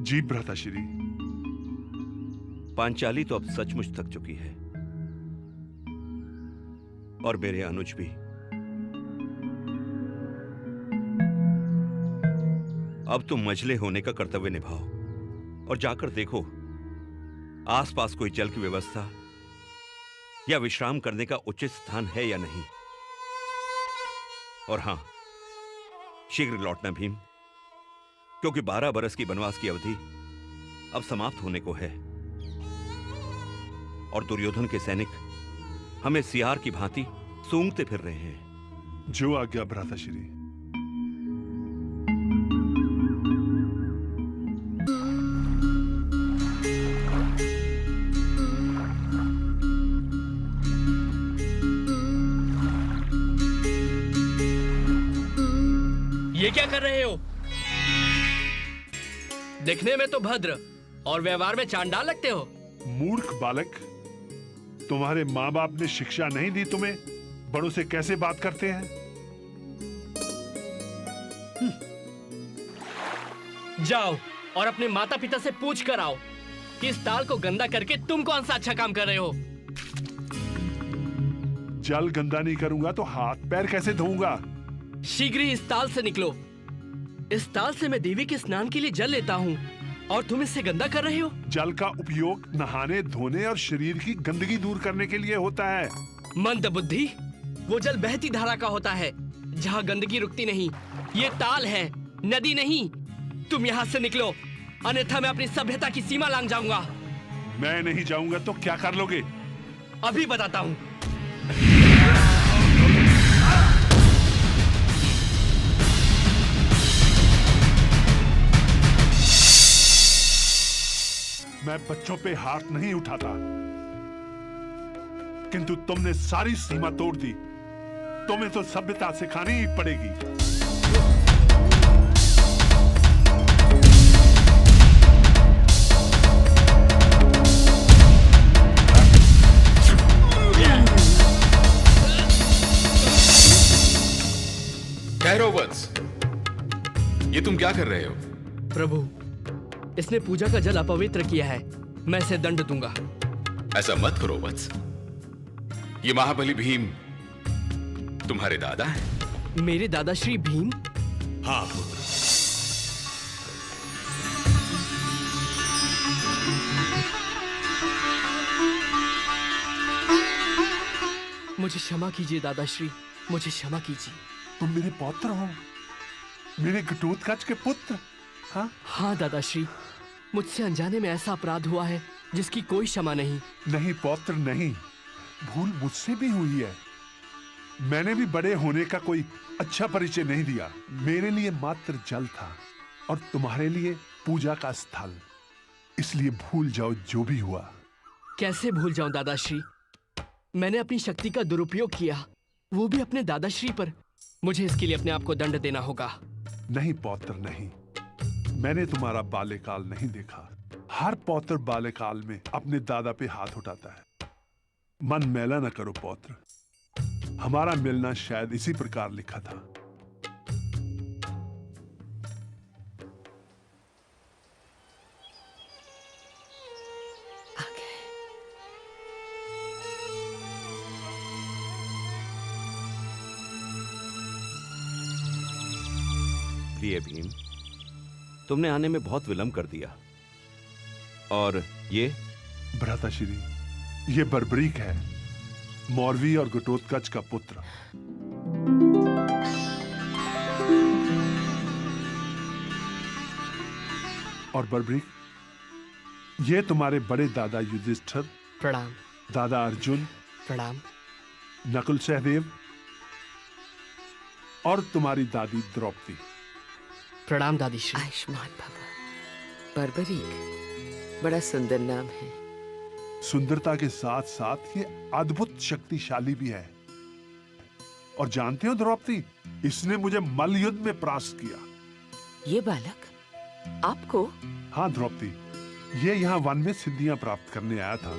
जी भ्राताश्री। पांचाली तो अब सचमुच थक चुकी है और मेरे अनुज भी। अब तुम मझले होने का कर्तव्य निभाओ और जाकर देखो आसपास कोई जल की व्यवस्था या विश्राम करने का उचित स्थान है या नहीं। और हां, शीघ्र लौटना भीम, क्योंकि 12 बरस की वनवास की अवधि अब समाप्त होने को है और दुर्योधन के सैनिक हमें सियार की भांति सूंघते फिर रहे हैं। जो आज्ञा भ्राताश्री। ये क्या कर रहे हो? दिखने में तो भद्र और व्यवहार में चांडाल लगते हो। मूर्ख बालक, तुम्हारे माँ बाप ने शिक्षा नहीं दी तुम्हें बड़ों से कैसे बात करते हैं? जाओ और अपने माता पिता से पूछ कर आओ कि इस ताल को गंदा करके तुम कौन सा अच्छा काम कर रहे हो। जल गंदा नहीं करूंगा तो हाथ पैर कैसे धोऊंगा? शीघ्र ही इस ताल से निकलो। इस ताल से मैं देवी के स्नान के लिए जल लेता हूँ और तुम इससे गंदा कर रहे हो। जल का उपयोग नहाने, धोने और शरीर की गंदगी दूर करने के लिए होता है। मंद बुद्धि, वो जल बहती धारा का होता है जहाँ गंदगी रुकती नहीं। ये ताल है, नदी नहीं। तुम यहाँ से निकलो, अन्यथा मैं अपनी सभ्यता की सीमा लांघ जाऊंगा। मैं नहीं जाऊंगा तो क्या कर लोगे? अभी बताता हूँ। मैं बच्चों पे हाथ नहीं उठाता, किंतु तुमने सारी सीमा तोड़ दी। तुम्हें तो सभ्यता सिखानी ही पड़ेगी। कैरोवत्स, ये तुम क्या कर रहे हो? प्रभु, इसने पूजा का जल अपवित्र किया है, मैं इसे दंड दूंगा। ऐसा मत करो वत्स। ये महाबली भीम तुम्हारे दादा हैं? मेरे दादाश्री भीम? हाँ पुत्र। मुझे क्षमा कीजिए दादाश्री, मुझे क्षमा कीजिए। तुम मेरे पौत्र हो, मेरे घटोत्कच के पुत्र। हाँ हाँ दादाश्री, मुझसे अनजाने में ऐसा अपराध हुआ है जिसकी कोई क्षमा नहीं। नहीं पौत्र नहीं, भूल मुझसे भी हुई है। मैंने भी बड़े होने का कोई अच्छा परिचय नहीं दिया। मेरे लिए मात्र जल था और तुम्हारे लिए पूजा का स्थल। इसलिए भूल जाओ जो भी हुआ। कैसे भूल जाऊं दादाश्री? मैंने अपनी शक्ति का दुरुपयोग किया, वो भी अपने दादाश्री पर। मुझे इसके लिए अपने आप को दंड देना होगा। नहीं पौत्र नहीं, मैंने तुम्हारा बाल्यकाल नहीं देखा। हर पौत्र बाल्यकाल में अपने दादा पे हाथ उठाता है। मन मैला न करो पौत्र, हमारा मिलना शायद इसी प्रकार लिखा था। प्रिय भीम, तुमने आने में बहुत विलंब कर दिया। और ये भ्राताश्री, ये बर्बरीक है, मौरवी और घटोत्कच का पुत्र। और बर्बरीक, ये तुम्हारे बड़े दादा युधिष्ठिर, प्रणाम। दादा अर्जुन, प्रणाम। नकुल सहदेव और तुम्हारी दादी द्रौपदी। प्रणाम दादी श्री। आयुष्मान भव। बर्बरीक बड़ा सुंदर नाम है। सुंदरता के साथ साथ ये अद्भुत शक्तिशाली भी है। और जानते हो द्रौपदी, इसने मुझे मल्ल युद्ध में परास्त किया। ये बालक आपको? हाँ द्रौपदी, ये यहाँ वन में सिद्धियां प्राप्त करने आया था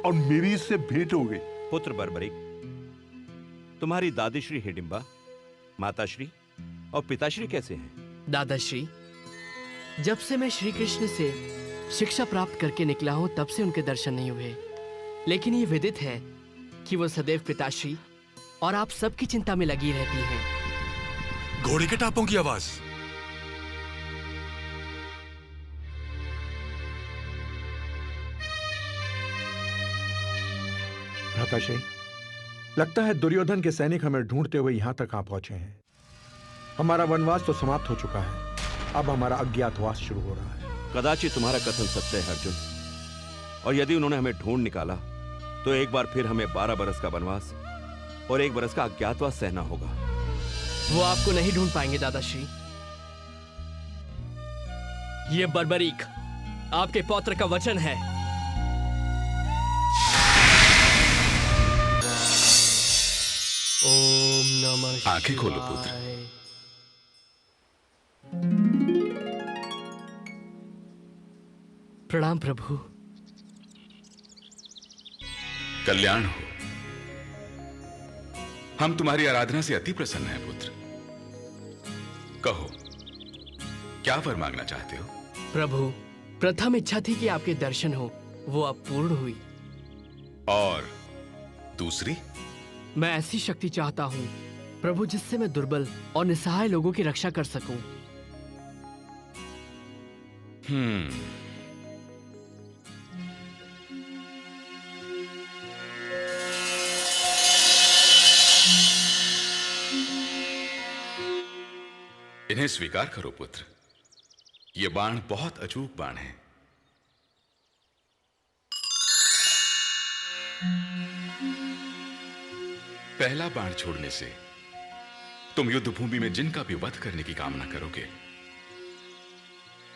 और मेरी इससे भेंट हो गई। पुत्र बर्बरीक, तुम्हारी दादीश्री हिडिंबा, माताश्री और पिताश्री कैसे हैं? दादाश्री, जब से मैं श्री कृष्ण से शिक्षा प्राप्त करके निकला हूं तब से उनके दर्शन नहीं हुए। लेकिन ये विदित है कि वो सदैव पिताश्री और आप सबकी चिंता में लगी रहती हैं। घोड़े के टापों की आवाज। भ्राताश्री, लगता है दुर्योधन के सैनिक हमें ढूंढते हुए यहां तक आ पहुंचे हैं। हमारा वनवास तो समाप्त हो चुका है, अब हमारा अज्ञातवास शुरू हो रहा है। कदाचित तुम्हारा कथन सत्य है अर्जुन, और यदि उन्होंने हमें ढूंढ निकाला तो एक बार फिर हमें 12 बरस का वनवास और 1 बरस का अज्ञातवास सहना होगा। वो आपको नहीं ढूंढ पाएंगे दादाश्री। ये बर्बरीक आपके पौत्र का वचन है। ओम नमः। आंखें खोलो पुत्र। प्रणाम प्रभु। कल्याण हो। हम तुम्हारी आराधना से अति प्रसन्न हैं पुत्र। कहो, क्या वर मांगना चाहते हो? प्रभु, प्रथम इच्छा थी कि आपके दर्शन हो, वो अब पूर्ण हुई। और दूसरी? मैं ऐसी शक्ति चाहता हूँ प्रभु जिससे मैं दुर्बल और निसहाय लोगों की रक्षा कर सकूं। इन्हें स्वीकार करो पुत्र। ये बाण बहुत अचूक बाण है। पहला बाण छोड़ने से तुम युद्ध भूमि में जिनका भी वध करने की कामना करोगे,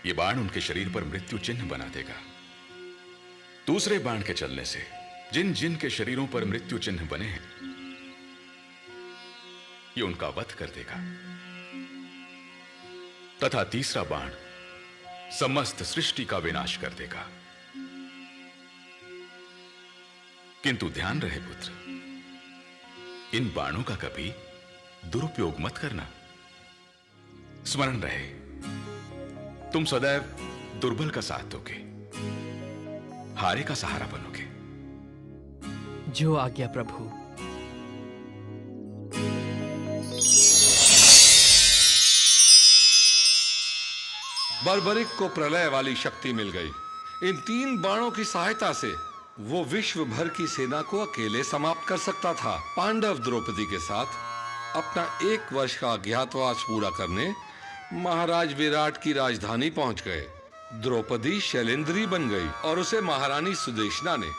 यह बाण उनके शरीर पर मृत्यु चिन्ह बना देगा। दूसरे बाण के चलने से जिन जिन के शरीरों पर मृत्यु चिन्ह बने हैं, यह उनका वध कर देगा। तथा तीसरा बाण समस्त सृष्टि का विनाश कर देगा। किंतु ध्यान रहे पुत्र, इन बाणों का कभी दुरुपयोग मत करना। स्मरण रहे, तुम सदैव दुर्बल का साथ दोगे, हारे का सहारा बनोगे। जो आज्ञा प्रभु। बर्बरिक को प्रलय वाली शक्ति मिल गई। इन 3 बाणों की सहायता से वो विश्व भर की सेना को अकेले समाप्त कर सकता था। पांडव द्रौपदी के साथ अपना 1 वर्ष का अज्ञातवास पूरा करने महाराज विराट की राजधानी पहुंच गए। द्रौपदी शैलेंद्री बन गई और उसे महारानी सुदेशना ने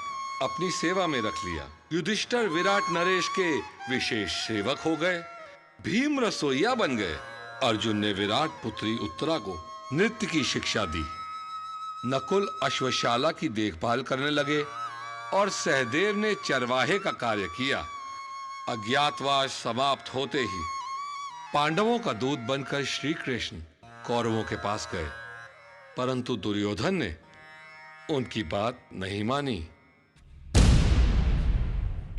अपनी सेवा में रख लिया। युधिष्ठिर विराट नरेश के विशेष सेवक हो गए। भीम रसोइया बन गए। अर्जुन ने विराट पुत्री उत्तरा को नृत्य की शिक्षा दी। नकुल अश्वशाला की देखभाल करने लगे और सहदेव ने चरवाहे का कार्य किया। अज्ञातवास समाप्त होते ही पांडवों का दूत बनकर श्री कृष्ण कौरवों के पास गए, परंतु दुर्योधन ने उनकी बात नहीं मानी।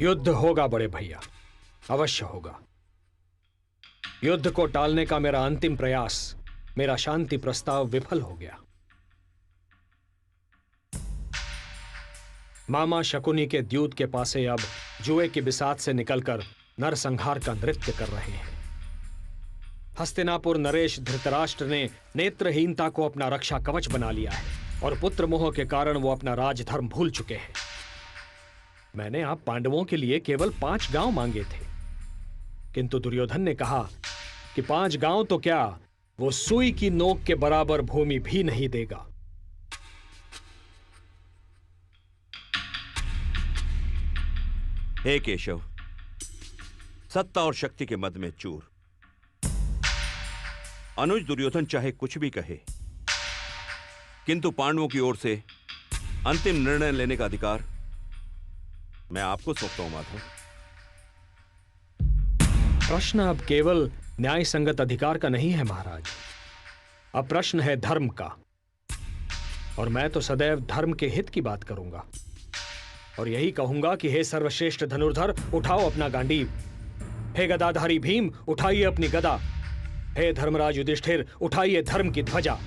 युद्ध होगा बड़े भैया, अवश्य होगा। युद्ध को टालने का मेरा अंतिम प्रयास, मेरा शांति प्रस्ताव विफल हो गया। मामा शकुनी के द्यूत के पासे अब जुए की बिसात से निकलकर नरसंहार का नृत्य कर रहे हैं। हस्तिनापुर नरेश धृतराष्ट्र ने नेत्रहीनता को अपना रक्षा कवच बना लिया है और पुत्र मोह के कारण वो अपना राजधर्म भूल चुके हैं। मैंने आप पांडवों के लिए केवल 5 गांव मांगे थे, किंतु दुर्योधन ने कहा कि 5 गांव तो क्या, वो सुई की नोक के बराबर भूमि भी नहीं देगा। हे केशव, सत्ता और शक्ति के मद में चूर। अनुज दुर्योधन चाहे कुछ भी कहे, किंतु पांडवों की ओर से अंतिम निर्णय लेने का अधिकार मैं आपको सौंपता हूं माधव। प्रश्न अब केवल न्याय संगत अधिकार का नहीं है महाराज, अब प्रश्न है धर्म का। और मैं तो सदैव धर्म के हित की बात करूंगा और यही कहूंगा कि हे सर्वश्रेष्ठ धनुर्धर, उठाओ अपना गांडीव। हे गदाधारी भीम, उठाइए अपनी गदा। हे धर्मराज युधिष्ठिर, उठाइए धर्म की ध्वजा।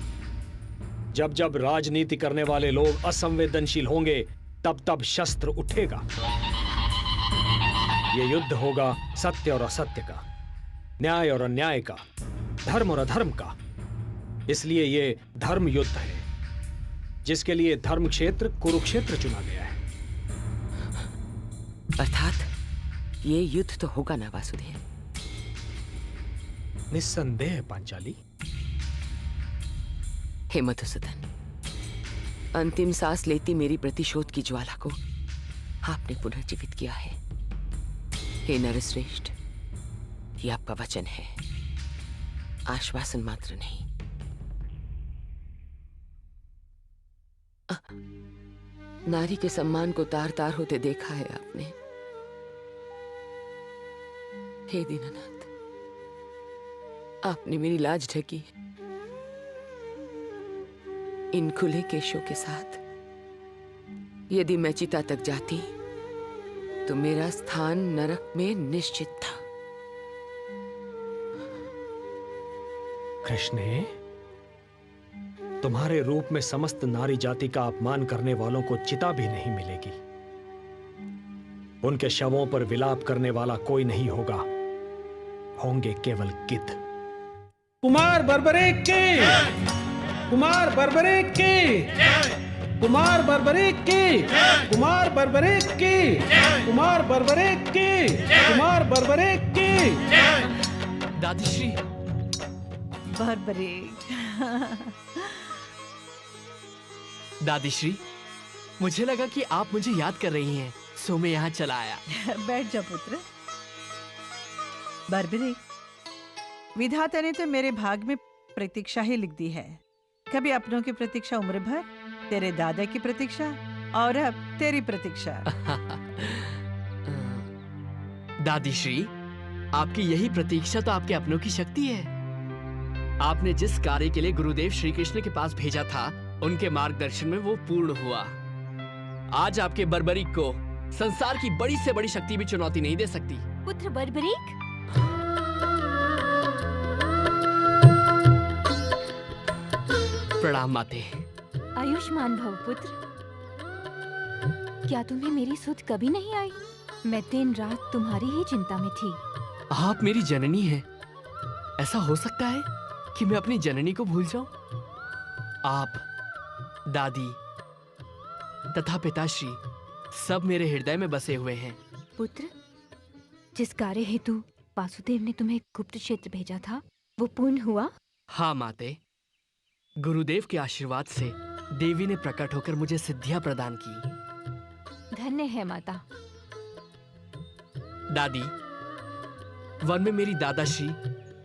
जब जब राजनीति करने वाले लोग असंवेदनशील होंगे तब तब शस्त्र उठेगा। ये युद्ध होगा सत्य और असत्य का, न्याय और अन्याय का, धर्म और अधर्म का। इसलिए ये धर्म युद्ध है, जिसके लिए धर्म क्षेत्र कुरुक्षेत्र चुना गया है। अर्थात ये युद्ध तो होगा ना वासुदेव? निस्संदेह पांचाली। हे मधुसूदन, अंतिम सांस लेती मेरी प्रतिशोध की ज्वाला को आपने पुनर्जीवित किया है। हे नरश्रेष्ठ, ये आपका वचन है, आश्वासन मात्र नहीं। नारी के सम्मान को तार तार होते देखा है आपने। हे दीनानाथ, आपने मेरी लाज ढकी। इन खुले केशों के साथ यदि मैं चिता तक जाती तो मेरा स्थान नरक में निश्चित था। कृष्णे, तुम्हारे रूप में समस्त नारी जाति का अपमान करने वालों को चिता भी नहीं मिलेगी। उनके शवों पर विलाप करने वाला कोई नहीं होगा, होंगे केवल गिद्ध। कुमार बर्बरीक की, कुमार बर्बरीक की, कुमार बर्बरीक की, कुमार बर्बरीक की, कुमार बर्बरीक की, कुमार बर्बरीक की। दादीश्री। बर्बरीक। दादीश्री, मुझे लगा कि आप मुझे याद कर रही हैं, सो मैं यहाँ चला आया। बैठ जा पुत्र। बर्बरीक, विधाता ने तो मेरे भाग में प्रतीक्षा ही लिख दी है। कभी अपनों की प्रतीक्षा उम्र भर, तेरे दादा की प्रतीक्षा, और अब तेरी प्रतीक्षा। दादीश्री, आपकी यही प्रतीक्षा तो आपके अपनों की शक्ति है। आपने जिस कार्य के लिए गुरुदेव श्री कृष्ण के पास भेजा था, उनके मार्गदर्शन में वो पूर्ण हुआ। आज आपके बर्बरीक को संसार की बड़ी से बड़ी शक्ति भी चुनौती नहीं दे सकती। पुत्र बर्बरीक, प्रणाम माते। आयुष्मान भव पुत्र। क्या तुम्हें मेरी सुध कभी नहीं आई? मैं दिन रात तुम्हारी ही चिंता में थी। आप मेरी जननी हैं। ऐसा हो सकता है कि मैं अपनी जननी को भूल जाऊं? आप, दादी तथा पिताश्री सब मेरे हृदय में बसे हुए हैं। पुत्र, जिस कार्य हेतु वासुदेव ने तुम्हें गुप्त क्षेत्र भेजा था, वो पूर्ण हुआ? हाँ माते, गुरुदेव के आशीर्वाद से देवी ने प्रकट होकर मुझे सिद्धियां प्रदान की। धन्य है माता। दादी, वन में मेरी दादाश्री,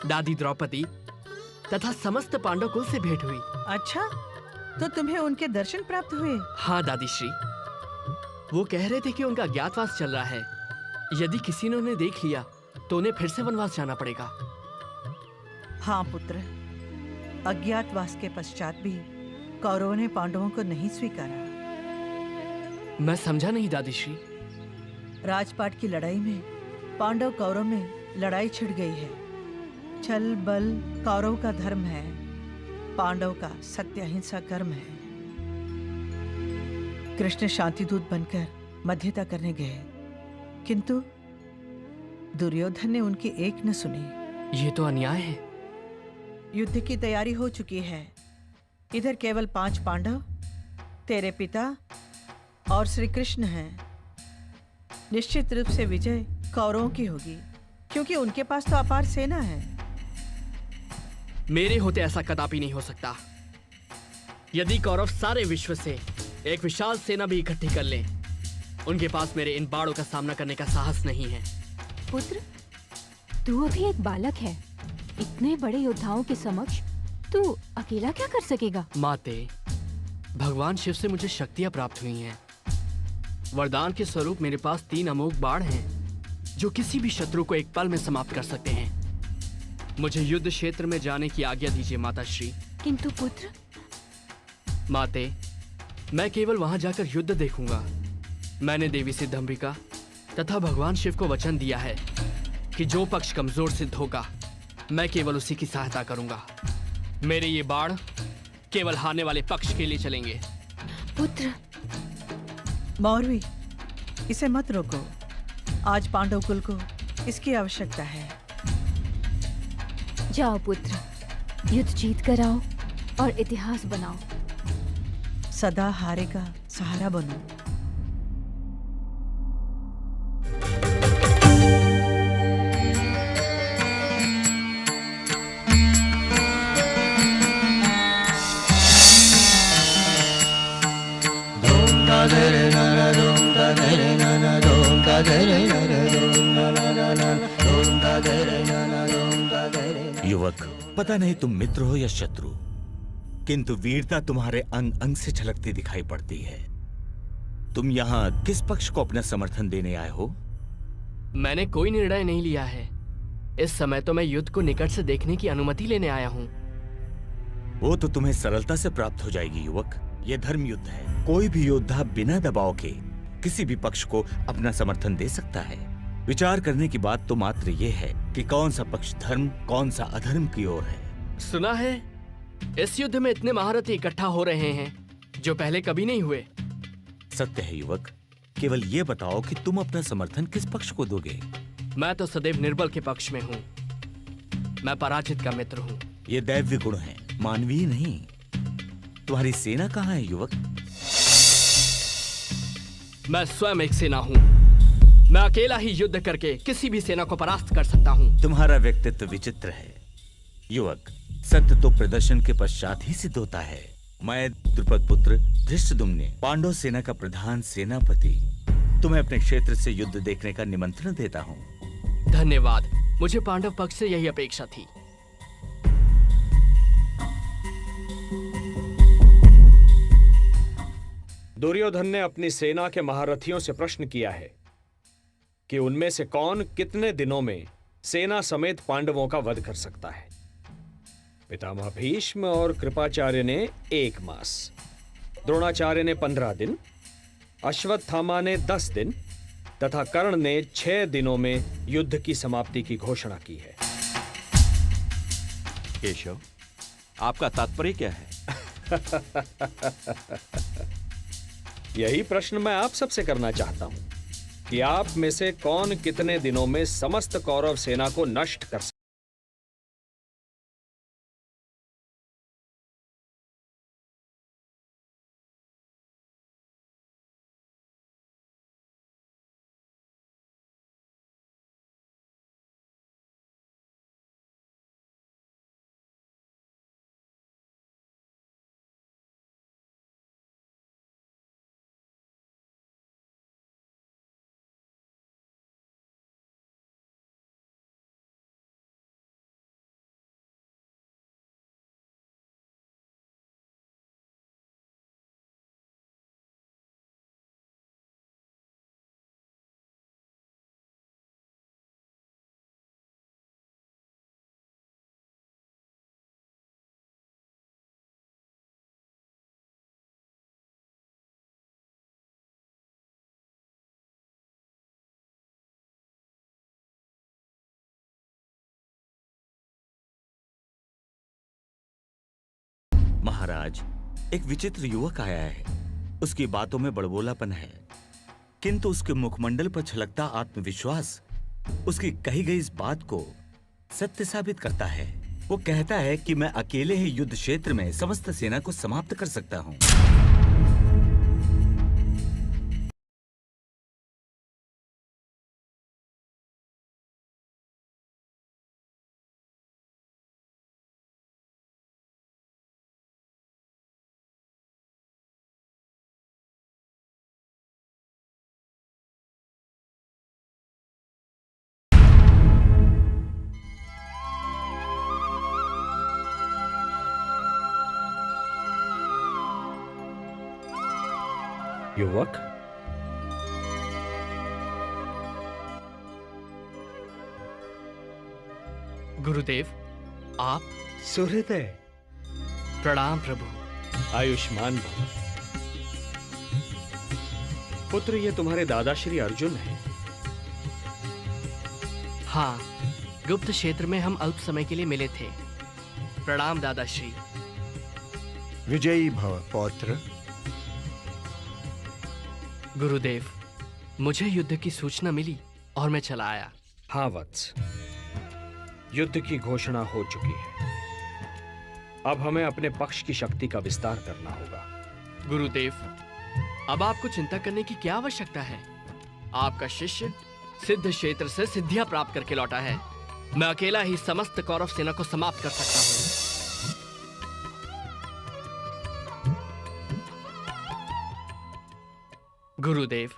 दादी द्रौपदी तथा समस्त पांडव कुल से भेंट हुई। अच्छा, तो तुम्हें उनके दर्शन प्राप्त हुए? हाँ दादीश्री, वो कह रहे थे कि उनका अज्ञातवास चल रहा है। यदि किसी ने उन्हें देख लिया तो उन्हें फिर से वनवास जाना पड़ेगा। हाँ पुत्र, अज्ञातवास के पश्चात भी कौरवों ने पांडवों को नहीं स्वीकारा। मैं समझा नहीं दादीश्री। राजपाट की लड़ाई में पांडव कौरव में लड़ाई छिड़ गई है। छल बल कौरव का धर्म है, पांडव का सत्य अहिंसा कर्म है। कृष्ण शांतिदूत बनकर मध्यता करने गए, किंतु दुर्योधन ने उनकी एक न सुनी। ये तो अन्याय है। युद्ध की तैयारी हो चुकी है। इधर केवल 5 पांडव, तेरे पिता और श्री कृष्ण हैं। निश्चित रूप से विजय कौरवों की होगी, क्योंकि उनके पास तो अपार सेना है। मेरे होते ऐसा कदापि नहीं हो सकता। यदि कौरव सारे विश्व से एक विशाल सेना भी इकट्ठी कर लें, उनके पास मेरे इन बाणों का सामना करने का साहस नहीं है। पुत्र, तू अभी एक बालक है। इतने बड़े योद्धाओं के समक्ष तू अकेला क्या कर सकेगा? माते, भगवान शिव से मुझे शक्तियां प्राप्त हुई हैं। वरदान के स्वरूप मेरे पास 3 अमोघ बाण हैं, जो किसी भी शत्रु को एक पल में समाप्त कर सकते हैं। मुझे युद्ध क्षेत्र में जाने की आज्ञा दीजिए माताश्री। किंतु पुत्र। माते, मैं केवल वहां जाकर युद्ध देखूंगा। मैंने देवी सिद्धंबिका तथा भगवान शिव को वचन दिया है कि जो पक्ष कमजोर सिद्ध होगा, मैं केवल उसी की सहायता करूंगा। मेरे ये बाण केवल हारने वाले पक्ष के लिए चलेंगे। पुत्र, मौरवी, इसे मत रोको। आज पांडव कुल को इसकी आवश्यकता है। जाओ पुत्र, युद्ध जीत कर आओ और इतिहास बनाओ। सदा हारे का सहारा बनो। युवक, पता नहीं तुम मित्र हो या शत्रु, किंतु वीरता तुम्हारे अंग अंग से झलकती दिखाई पड़ती है। तुम यहाँ किस पक्ष को अपना समर्थन देने आए हो? मैंने कोई निर्णय नहीं लिया है। इस समय तो मैं युद्ध को निकट से देखने की अनुमति लेने आया हूँ। वो तो तुम्हें सरलता से प्राप्त हो जाएगी युवक। ये धर्म युद्ध है। कोई भी योद्धा बिना दबाव के किसी भी पक्ष को अपना समर्थन दे सकता है। विचार करने की बात तो मात्र ये है कि कौन सा पक्ष धर्म, कौन सा अधर्म की ओर है। सुना है इस युद्ध में इतने महारथी इकट्ठा हो रहे हैं जो पहले कभी नहीं हुए। सत्य है युवक, केवल ये बताओ कि तुम अपना समर्थन किस पक्ष को दोगे? मैं तो सदैव निर्बल के पक्ष में हूँ। मैं पराजित का मित्र हूँ। ये दैव्य गुण है, मानवीय नहीं। तुम्हारी सेना कहाँ है युवक? मैं स्वयं एक सेना हूँ। मैं अकेला ही युद्ध करके किसी भी सेना को परास्त कर सकता हूँ। तुम्हारा व्यक्तित्व विचित्र है युवक। सत्य तो प्रदर्शन के पश्चात ही सिद्ध होता है। मैं द्रुपद पुत्र धृष्टद्युम्न, पांडव सेना का प्रधान सेनापति, तुम्हें अपने क्षेत्र से युद्ध देखने का निमंत्रण देता हूँ। धन्यवाद। मुझे पांडव पक्ष से यही अपेक्षा थी। दुर्योधन ने अपनी सेना के महारथियों से प्रश्न किया है कि उनमें से कौन कितने दिनों में सेना समेत पांडवों का वध कर सकता है। पितामह भीष्म और कृपाचार्य ने 1 मास, द्रोणाचार्य ने 15 दिन, अश्वत्थामा ने 10 दिन तथा कर्ण ने 6 दिनों में युद्ध की समाप्ति की घोषणा की है। केशव, आपका तात्पर्य क्या है? यही प्रश्न मैं आप सबसे करना चाहता हूं कि आप में से कौन कितने दिनों में समस्त कौरव सेना को नष्ट कर सकता। महाराज, एक विचित्र युवक आया है। उसकी बातों में बड़बोलापन है, किंतु उसके मुखमंडल पर छलकता आत्मविश्वास उसकी कही गई इस बात को सत्य साबित करता है। वो कहता है कि मैं अकेले ही युद्ध क्षेत्र में समस्त सेना को समाप्त कर सकता हूं। युवक, गुरुदेव, आप? सुहृदय, प्रणाम प्रभु। आयुष्मान भव। पुत्र, ये तुम्हारे दादा श्री अर्जुन हैं। हाँ, गुप्त क्षेत्र में हम अल्प समय के लिए मिले थे। प्रणाम दादाश्री। विजयी भव पौत्र। गुरुदेव, मुझे युद्ध की सूचना मिली और मैं चला आया। हाँ वत्स, युद्ध की घोषणा हो चुकी है। अब हमें अपने पक्ष की शक्ति का विस्तार करना होगा। गुरुदेव, अब आपको चिंता करने की क्या आवश्यकता है? आपका शिष्य सिद्ध क्षेत्र से सिद्धियां प्राप्त करके लौटा है। मैं अकेला ही समस्त कौरव सेना को समाप्त कर सकता हूं। गुरुदेव,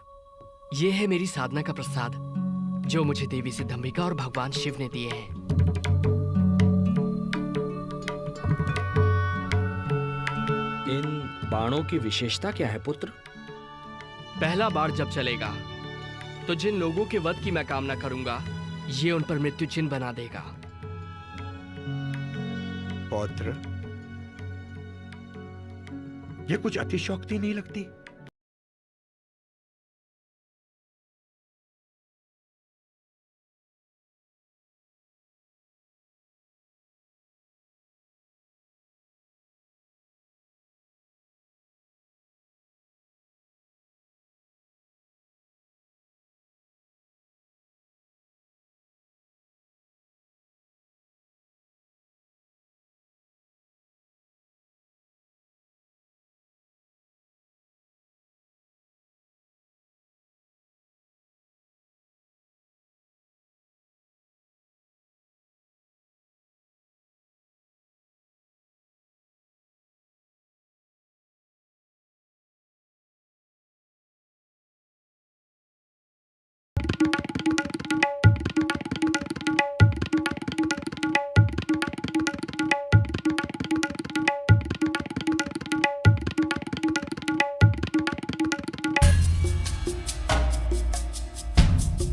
यह है मेरी साधना का प्रसाद जो मुझे देवी सिद्धंबिका और भगवान शिव ने दिए हैं। इन बाणों की विशेषता क्या है पुत्र? पहला बाण जब चलेगा तो जिन लोगों के वध की मैं कामना करूंगा, ये उन पर मृत्यु चिन्ह बना देगा। पौत्र, ये कुछ अतिशयोक्ति नहीं लगती?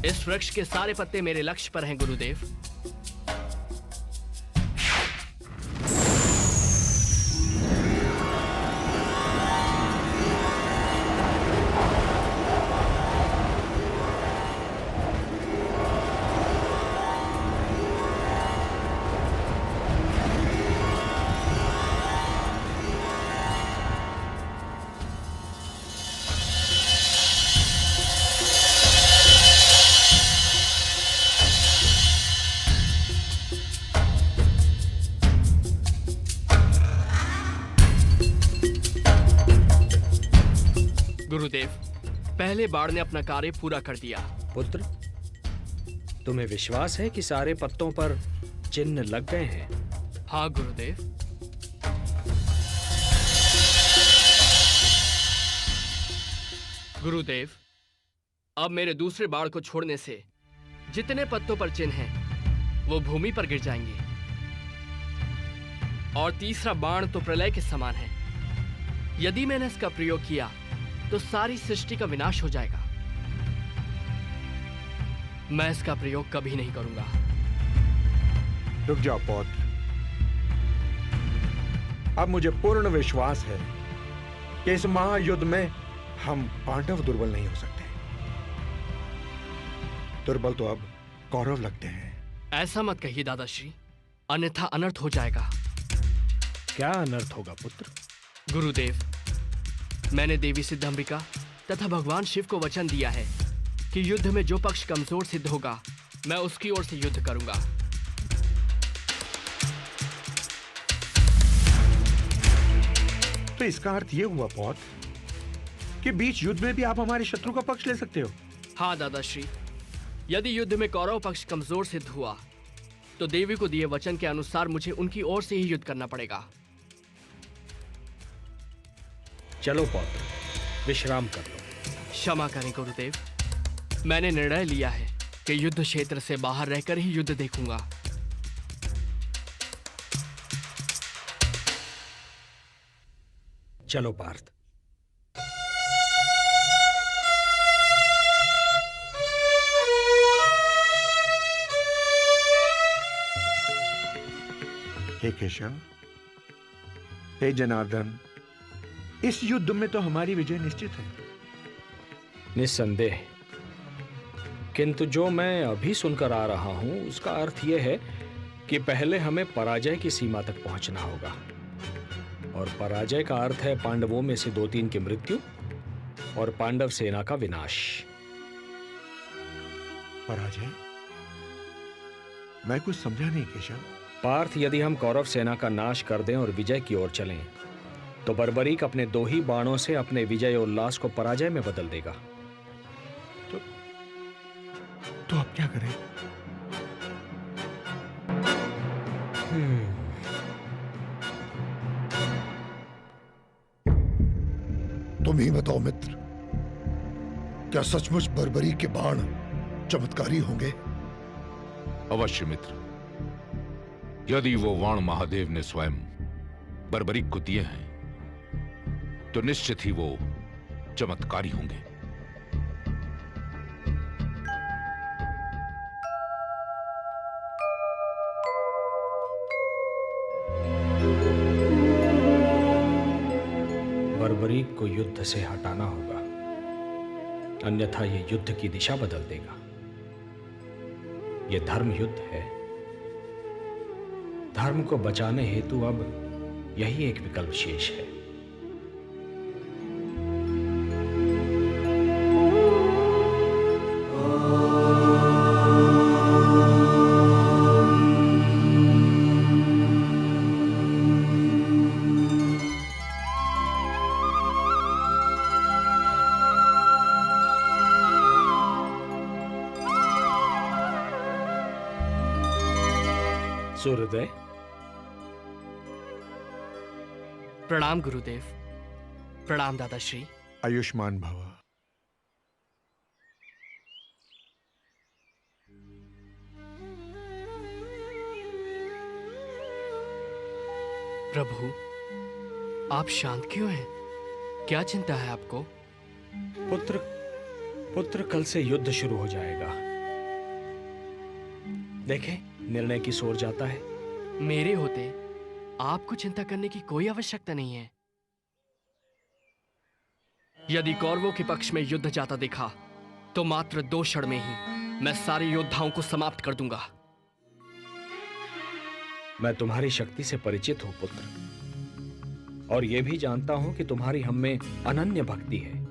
इस वृक्ष के सारे पत्ते मेरे लक्ष्य पर हैं गुरुदेव। गुरुदेव, पहले बाण ने अपना कार्य पूरा कर दिया। पुत्र, तुम्हें विश्वास है कि सारे पत्तों पर चिन्ह लग गए हैं? हाँ गुरुदेव। गुरुदेव, अब मेरे दूसरे बाण को छोड़ने से जितने पत्तों पर चिन्ह हैं, वो भूमि पर गिर जाएंगे। और तीसरा बाण तो प्रलय के समान है। यदि मैंने इसका प्रयोग किया तो सारी सृष्टि का विनाश हो जाएगा। मैं इसका प्रयोग कभी नहीं करूंगा। रुक जाओ पौत्र, अब मुझे पूर्ण विश्वास है कि इस महायुद्ध में हम पांडव दुर्बल नहीं हो सकते। दुर्बल तो अब कौरव लगते हैं। ऐसा मत कहिए दादाश्री, अन्यथा अनर्थ हो जाएगा। क्या अनर्थ होगा पुत्र? गुरुदेव, मैंने देवी सिद्धंबिका तथा भगवान शिव को वचन दिया है कि युद्ध में जो पक्ष कमजोर सिद्ध होगा, मैं उसकी ओर से युद्ध करूंगा। तो इसका अर्थ यह हुआ पौत्र कि बीच युद्ध में भी आप हमारे शत्रु का पक्ष ले सकते हो? हाँ दादाश्री, यदि युद्ध में कौरव पक्ष कमजोर सिद्ध हुआ तो देवी को दिए वचन के अनुसार मुझे उनकी ओर से ही युद्ध करना पड़ेगा। चलो पौत्र, विश्राम कर लो। क्षमा करें गुरुदेव, मैंने निर्णय लिया है कि युद्ध क्षेत्र से बाहर रहकर ही युद्ध देखूंगा। चलो पार्थ। हे केशव, हे जनार्दन, इस युद्ध में तो हमारी विजय निश्चित है। निस्संदेह, किंतु जो मैं अभी सुनकर आ रहा हूं उसका अर्थ यह है कि पहले हमें पराजय की सीमा तक पहुंचना होगा और पराजय का अर्थ है पांडवों में से 2-3 की मृत्यु और पांडव सेना का विनाश। पराजय? मैं कुछ समझा नहीं केशव। पार्थ, यदि हम कौरव सेना का नाश कर दें और विजय की ओर चलें, तो बर्बरीक अपने 2 ही बाणों से अपने विजय उल्लास को पराजय में बदल देगा। तो अब क्या करें? तुम ही बताओ मित्र, क्या सचमुच बर्बरी के बाण चमत्कारी होंगे? अवश्य मित्र। यदि वो बाण महादेव ने स्वयं बर्बरीक को दिए हैं, तो निश्चित ही वो चमत्कारी होंगे। बर्बरीक को युद्ध से हटाना होगा, अन्यथा ये युद्ध की दिशा बदल देगा। ये धर्म युद्ध है। धर्म को बचाने हेतु अब यही एक विकल्प शेष है। सूर्योदय। प्रणाम गुरुदेव। प्रणाम दादाश्री। आयुष्मान भव। प्रभु, आप शांत क्यों हैं? क्या चिंता है आपको? पुत्र कल से युद्ध शुरू हो जाएगा। देखें, निर्णय की ओर जाता है। मेरे होते आपको चिंता करने की कोई आवश्यकता नहीं है। यदि कौरवों के पक्ष में युद्ध जाता देखा, तो मात्र 2 क्षण में ही मैं सारे योद्धाओं को समाप्त कर दूंगा। मैं तुम्हारी शक्ति से परिचित हूं पुत्र, और यह भी जानता हूं कि तुम्हारी हम में अनन्य भक्ति है।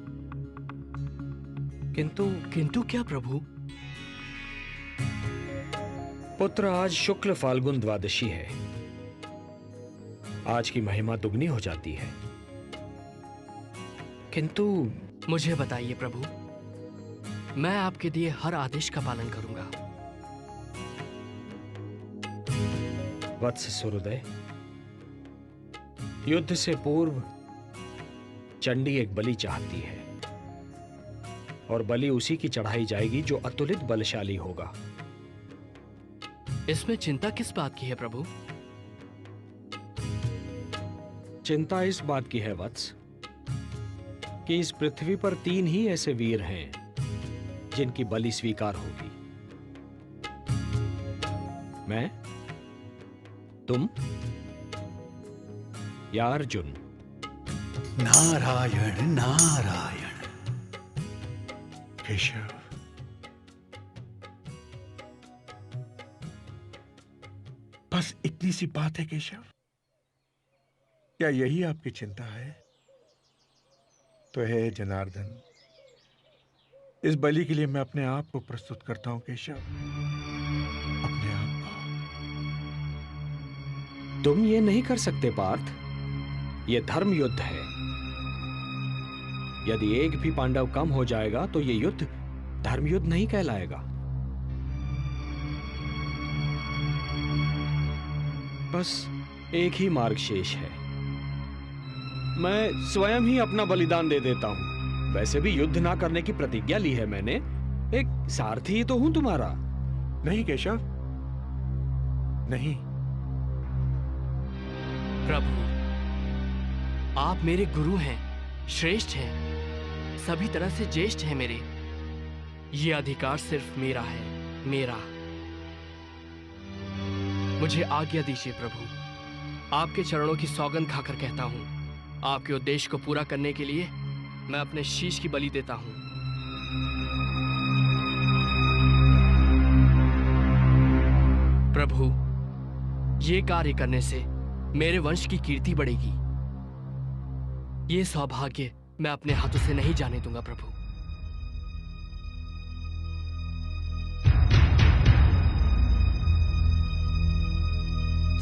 किंतु क्या प्रभु? पुत्र, आज शुक्ल फाल्गुन द्वादशी है। आज की महिमा दुगनी हो जाती है। किंतु मुझे बताइए प्रभु, मैं आपके दिए हर आदेश का पालन करूंगा। वत्स सूर्योदय, युद्ध से पूर्व चंडी एक बलि चाहती है, और बलि उसी की चढ़ाई जाएगी जो अतुलित बलशाली होगा। इसमें चिंता किस बात की है प्रभु? चिंता इस बात की है वत्स कि इस पृथ्वी पर 3 ही ऐसे वीर हैं जिनकी बलि स्वीकार होगी। मैं, तुम या अर्जुन। नारायण नारायण। केशव, बस इतनी सी बात है केशव? क्या यही आपकी चिंता है? तो है जनार्दन, इस बलि के लिए मैं अपने आप को प्रस्तुत करता हूं केशव, अपने आप को। तुम ये नहीं कर सकते पार्थ, ये धर्म युद्ध है। यदि एक भी पांडव कम हो जाएगा तो ये युद्ध धर्म युद्ध नहीं कहलाएगा। बस एक ही मार्ग शेष है। मैं स्वयं ही अपना बलिदान दे देता हूं। वैसे भी युद्ध ना करने की प्रतिज्ञा ली है मैंने। एक सारथी ही तो हूं तुम्हारा। नहीं केशव, नहीं। प्रभु, आप मेरे गुरु हैं, श्रेष्ठ हैं, सभी तरह से ज्येष्ठ हैं मेरे। ये अधिकार सिर्फ मेरा है, मेरा। मुझे आज्ञा दीजिए प्रभु। आपके चरणों की सौगंध खाकर कहता हूं, आपके उद्देश्य को पूरा करने के लिए मैं अपने शीश की बलि देता हूं। प्रभु, ये कार्य करने से मेरे वंश की कीर्ति बढ़ेगी, ये सौभाग्य मैं अपने हाथों से नहीं जाने दूंगा प्रभु।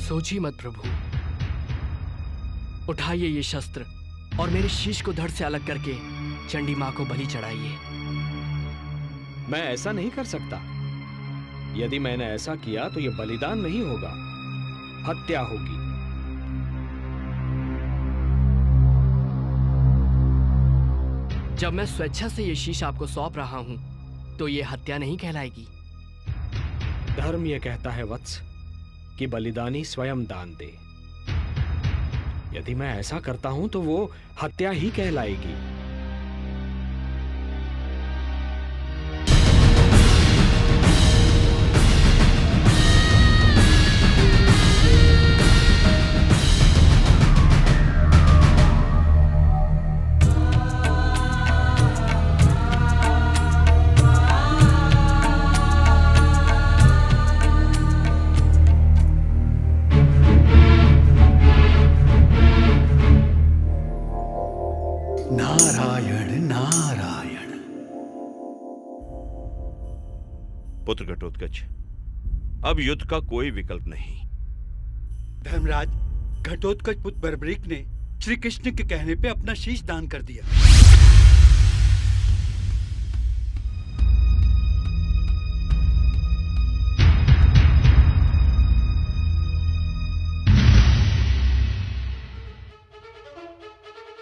सोचिए मत प्रभु, उठाइए ये शस्त्र और मेरे शीश को धड़ से अलग करके चंडी मां को बलि चढ़ाइए। मैं ऐसा नहीं कर सकता। यदि मैंने ऐसा किया तो यह बलिदान नहीं होगा, हत्या होगी। जब मैं स्वेच्छा से ये शीश आपको सौंप रहा हूं तो ये हत्या नहीं कहलाएगी। धर्म यह कहता है वत्स कि बलिदानी स्वयं दान दे। यदि मैं ऐसा करता हूं तो वो हत्या ही कहलाएगी। पुत्र घटोत्कच, अब युद्ध का कोई विकल्प नहीं। धर्मराज, घटोत्कच पुत्र बर्बरीक ने श्री कृष्ण के कहने पे अपना शीश दान कर दिया।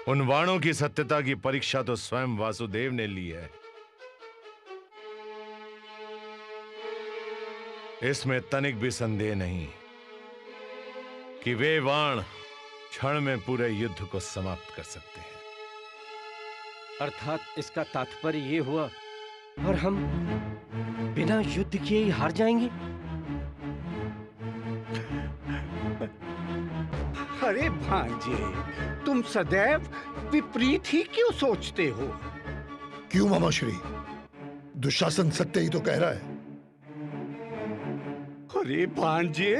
उन वाणों की सत्यता की परीक्षा तो स्वयं वासुदेव ने ली है। इसमें तनिक भी संदेह नहीं कि वे वाण क्षण में पूरे युद्ध को समाप्त कर सकते हैं। अर्थात इसका तात्पर्य ये हुआ और हम बिना युद्ध किए ही हार जाएंगे। अरे भांजे, तुम सदैव विपरीत ही क्यों सोचते हो? क्यों मामाश्री, दुशासन सत्य ही तो कह रहा है। अरे भांजे,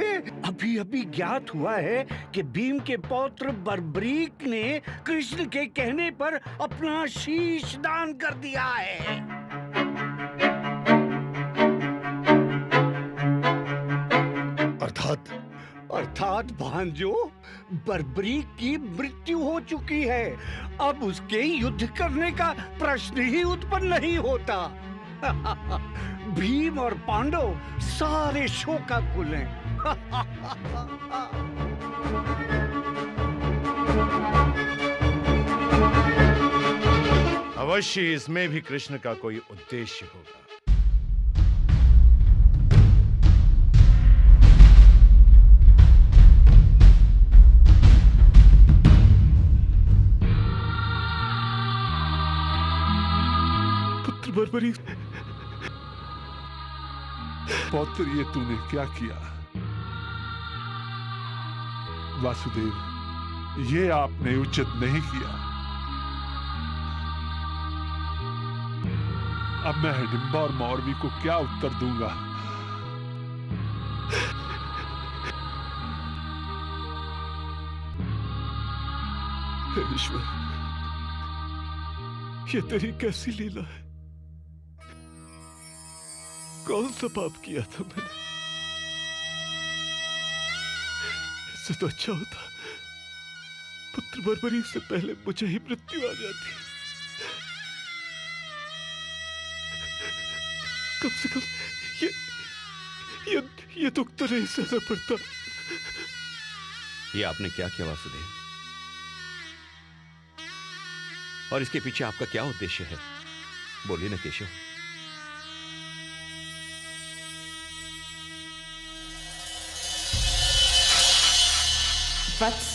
अभी अभी ज्ञात हुआ है कि भीम के पौत्र बर्बरीक ने कृष्ण के कहने पर अपना शीश दान कर दिया है। अर्थात भांजो, बर्बरीक की मृत्यु हो चुकी है। अब उसके युद्ध करने का प्रश्न ही उत्पन्न नहीं होता। भीम और पांडव सारे शोकाकुल हैं। अवश्य इसमें भी कृष्ण का कोई उद्देश्य होगा। पुत्र बर्बरीक, पौत्र, ये तूने क्या किया? वासुदेव, ये आपने उचित नहीं किया। अब मैं हिडिंबा और मौरवी को क्या उत्तर दूंगा? हे ईश्वर, ये तेरी कैसी लीला है? कौन सा पाप किया था मैंने? इससे तो अच्छा होता पुत्र बर्बरीक से पहले मुझे ही मृत्यु आ जाती। कम से कम ये दुख तो नहीं सहना पड़ता। ये आपने क्या किया वासुदेव? और इसके पीछे आपका क्या उद्देश्य है? बोलिए ना केशव। वत्स,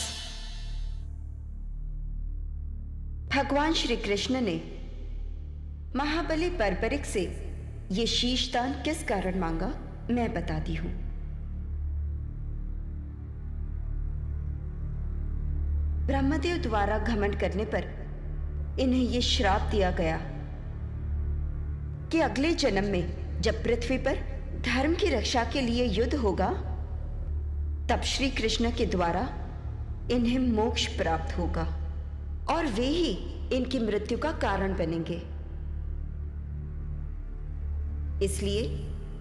भगवान श्री कृष्ण ने महाबली बर्बरीक से ये शीशदान किस कारण मांगा, मैं बताती हूं। ब्रह्मदेव द्वारा घमंड करने पर इन्हें ये श्राप दिया गया कि अगले जन्म में जब पृथ्वी पर धर्म की रक्षा के लिए युद्ध होगा, तब श्री कृष्ण के द्वारा इन्हें मोक्ष प्राप्त होगा और वे ही इनकी मृत्यु का कारण बनेंगे। इसलिए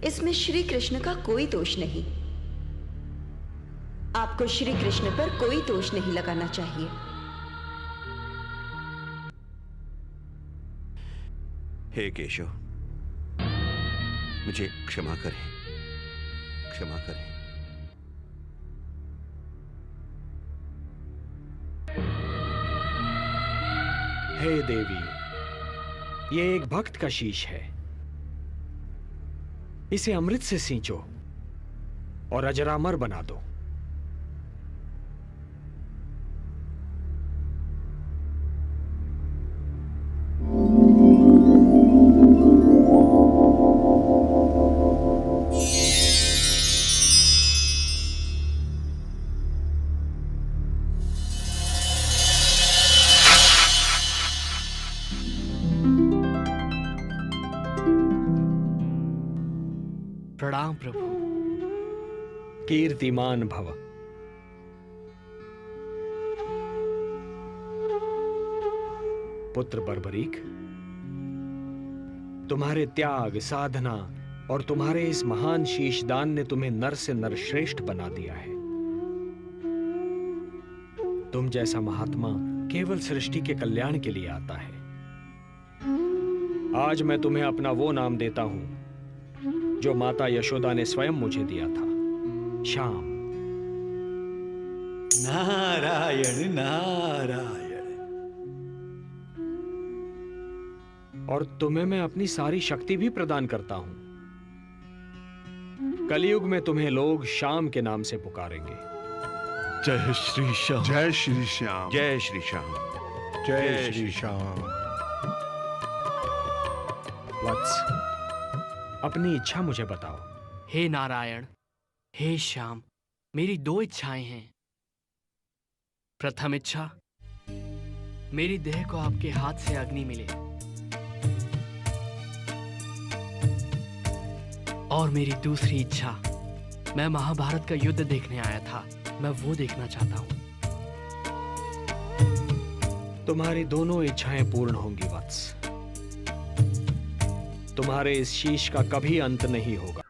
इसमें श्री कृष्ण का कोई दोष नहीं। आपको श्री कृष्ण पर कोई दोष नहीं लगाना चाहिए। हे केशव, मुझे क्षमा करें, क्षमा करें। हे देवी, ये एक भक्त का शीश है। इसे अमृत से सींचो और अजरामर बना दो। प्रणाम प्रभु। कीर्तिमान भव। पुत्र बर्बरीक, तुम्हारे त्याग, साधना और तुम्हारे इस महान शीशदान ने तुम्हें नर से नरश्रेष्ठ बना दिया है। तुम जैसा महात्मा केवल सृष्टि के कल्याण के लिए आता है। आज मैं तुम्हें अपना वो नाम देता हूं जो माता यशोदा ने स्वयं मुझे दिया था, श्याम। नारायण नारायण। और तुम्हें मैं अपनी सारी शक्ति भी प्रदान करता हूं। कलयुग में तुम्हें लोग श्याम के नाम से पुकारेंगे। जय श्री श्याम, जय श्री श्याम, जय श्री श्याम, जय श्री श्याम। वत्स, अपनी इच्छा मुझे बताओ। हे नारायण, हे श्याम, मेरी 2 इच्छाएं हैं। प्रथम इच्छा, मेरी देह को आपके हाथ से अग्नि मिले, और मेरी दूसरी इच्छा, मैं महाभारत का युद्ध देखने आया था, मैं वो देखना चाहता हूं। तुम्हारी दोनों इच्छाएं पूर्ण होंगी वत्स। तुम्हारे इस शीश का कभी अंत नहीं होगा।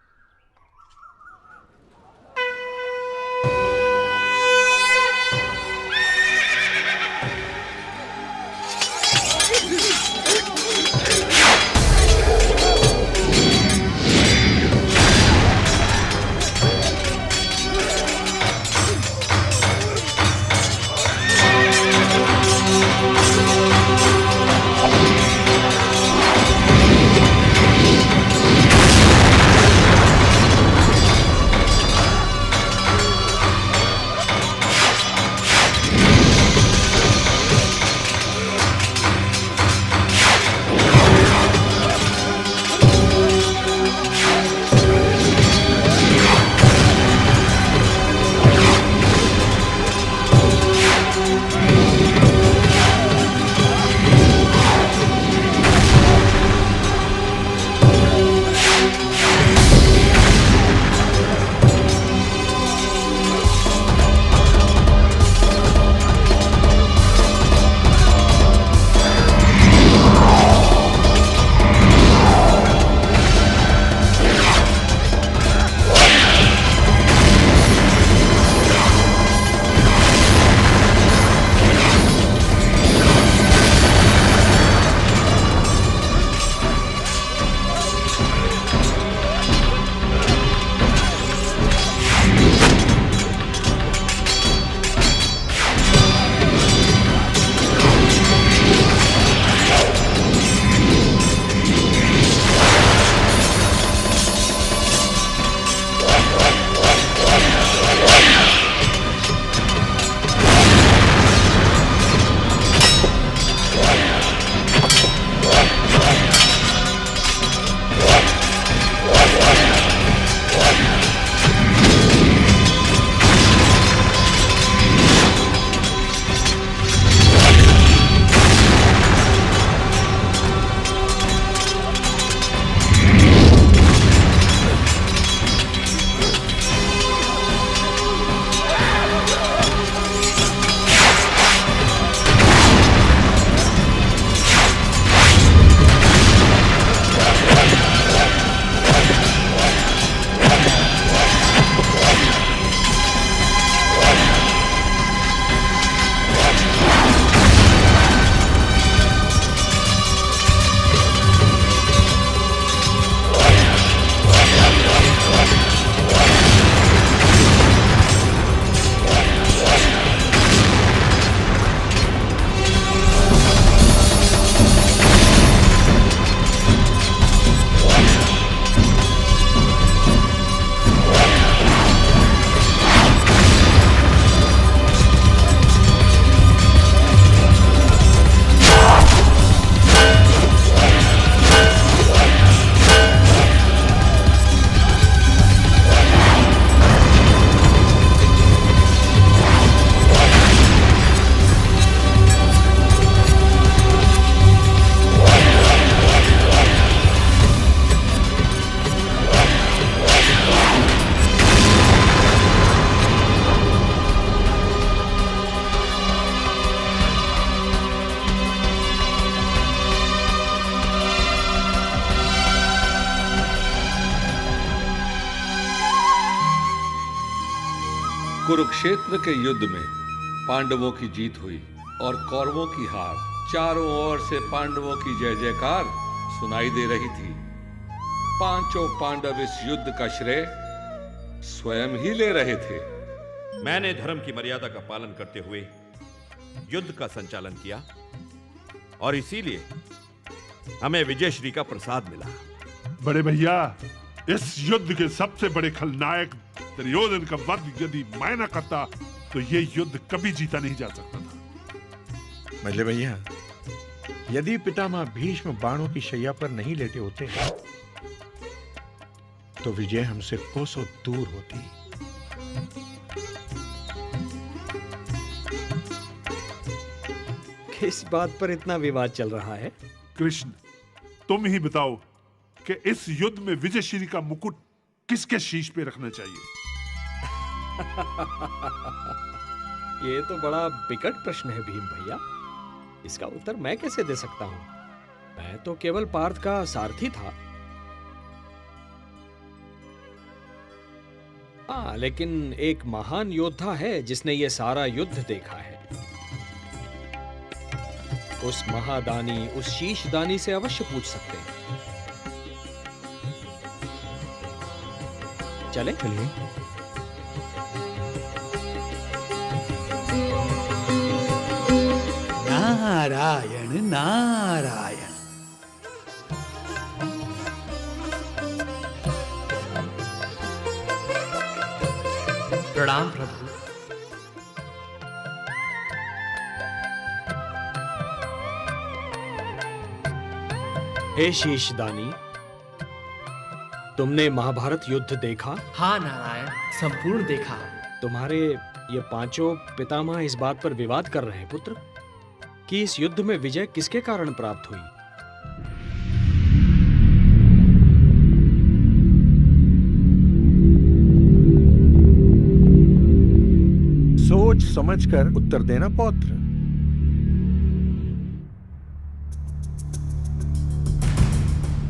कुरुक्षेत्र के युद्ध में पांडवों की जीत हुई और कौरवों की हार। चारों ओर से पांडवों की जय जयकार सुनाई दे रही थी। पांचों पांडव इस युद्ध का श्रेय स्वयं ही ले रहे थे। मैंने धर्म की मर्यादा का पालन करते हुए युद्ध का संचालन किया और इसीलिए हमें विजयश्री का प्रसाद मिला। बड़े भैया, इस युद्ध के सबसे बड़े खलनायक दुर्योधन का वध यदि मैं न करता तो ये युद्ध कभी जीता नहीं जा सकता था। मजले भैया, यदि पितामह भीष्म बाणों की शैया पर नहीं लेटे होते तो विजय हमसे कोसों दूर होती। किस बात पर इतना विवाद चल रहा है? कृष्ण, तुम ही बताओ कि इस युद्ध में विजयश्री का मुकुट किसके शीश पे रखना चाहिए? ये तो बड़ा विकट प्रश्न है भीम भैया। इसका उत्तर मैं कैसे दे सकता हूं? मैं तो केवल पार्थ का सारथी था। हाँ, लेकिन एक महान योद्धा है जिसने ये सारा युद्ध देखा है। उस महादानी, उस शीशदानी से अवश्य पूछ सकते हैं। चले? चलिए। नारायण नारायण। प्रणाम प्रभु। हे शीशदानी, तुमने महाभारत युद्ध देखा? हाँ नारायण, संपूर्ण देखा। तुम्हारे ये पांचों पितामह इस बात पर विवाद कर रहे हैं पुत्र कि इस युद्ध में विजय किसके कारण प्राप्त हुई। सोच समझकर उत्तर देना पौत्र।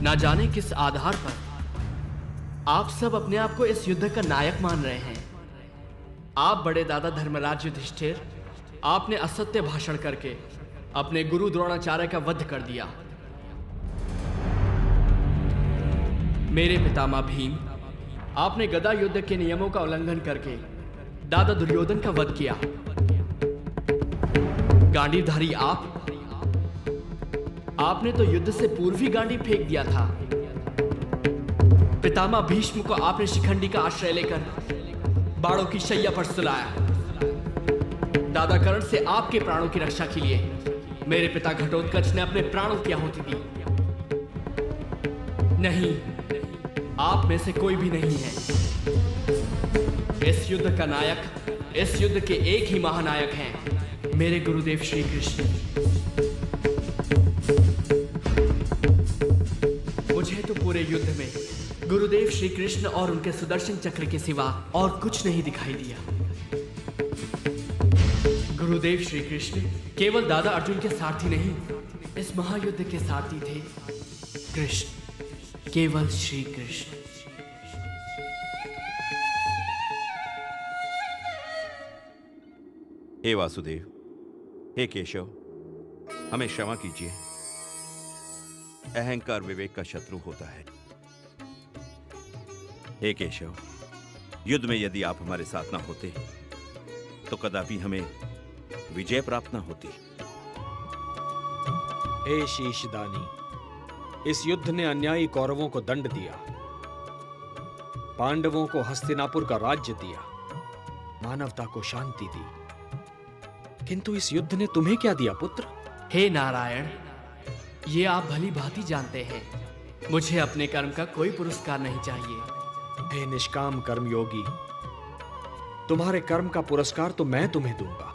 ना जाने किस आधार पर आप सब अपने आप को इस युद्ध का नायक मान रहे हैं। आप बड़े दादा धर्मराज युधिष्ठिर, आपने असत्य भाषण करके अपने गुरु द्रोणाचार्य का वध कर दिया। मेरे पितामह भीम, आपने गदा युद्ध के नियमों का उल्लंघन करके दादा दुर्योधन का वध किया। गांडीवधारी आपने तो युद्ध से पूर्व ही गांडी फेंक दिया था। पितामह भीष्म को आपने शिखंडी का आश्रय लेकर बाणों की शैया पर सुलाया। दादा कर्ण से आपके प्राणों की रक्षा के लिए मेरे पिता घटोत्कच ने अपने प्राणों की आहुति दी। नहीं, आप में से कोई भी नहीं है। इस युद्ध का नायक, इस युद्ध के एक ही महानायक हैं, मेरे गुरुदेव श्री कृष्ण। मुझे तो पूरे युद्ध में गुरुदेव श्री कृष्ण और उनके सुदर्शन चक्र के सिवा और कुछ नहीं दिखाई दिया। गुरुदेव श्री कृष्ण केवल दादा अर्जुन के सारथी नहीं, इस महायुद्ध के सारथी थे। कृष्ण, केवल श्री कृष्ण। हे वासुदेव, हे केशव, हमें क्षमा कीजिए। अहंकार विवेक का शत्रु होता है। हे केशव, युद्ध में यदि आप हमारे साथ ना होते तो कदापि हमें विजय प्राप्त ना होती। हे शीशदानी, इस युद्ध ने अन्यायी कौरवों को दंड दिया, पांडवों को हस्तिनापुर का राज्य दिया, मानवता को शांति दी। किंतु इस युद्ध ने तुम्हें क्या दिया पुत्र? हे नारायण, ये आप भली भांति जानते हैं, मुझे अपने कर्म का कोई पुरस्कार नहीं चाहिए। हे निष्काम कर्मयोगी, तुम्हारे कर्म का पुरस्कार तो मैं तुम्हें दूंगा।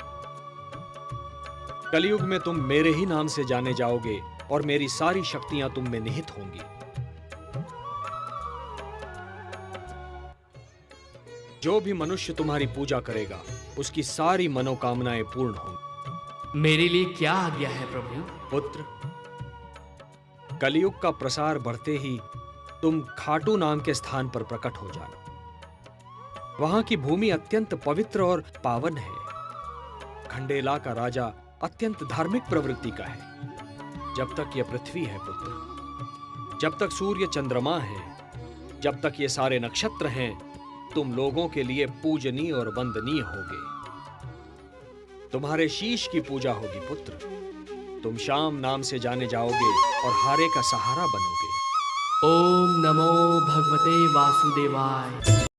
कलयुग में तुम मेरे ही नाम से जाने जाओगे और मेरी सारी शक्तियां तुम में निहित होंगी। जो भी मनुष्य तुम्हारी पूजा करेगा उसकी सारी मनोकामनाएं पूर्ण होंगी। मेरे लिए क्या आज्ञा है प्रभु? पुत्र, कलयुग का प्रसार बढ़ते ही तुम खाटू नाम के स्थान पर प्रकट हो जाना। वहां की भूमि अत्यंत पवित्र और पावन है। खंडेला का राजा अत्यंत धार्मिक प्रवृत्ति का है। जब तक यह पृथ्वी है पुत्र, जब तक सूर्य चंद्रमा है, जब तक ये सारे नक्षत्र हैं, तुम लोगों के लिए पूजनीय और वंदनीय होगे। तुम्हारे शीश की पूजा होगी पुत्र। तुम श्याम नाम से जाने जाओगे और हारे का सहारा बनोगे। ओम नमो भगवते वासुदेवाय।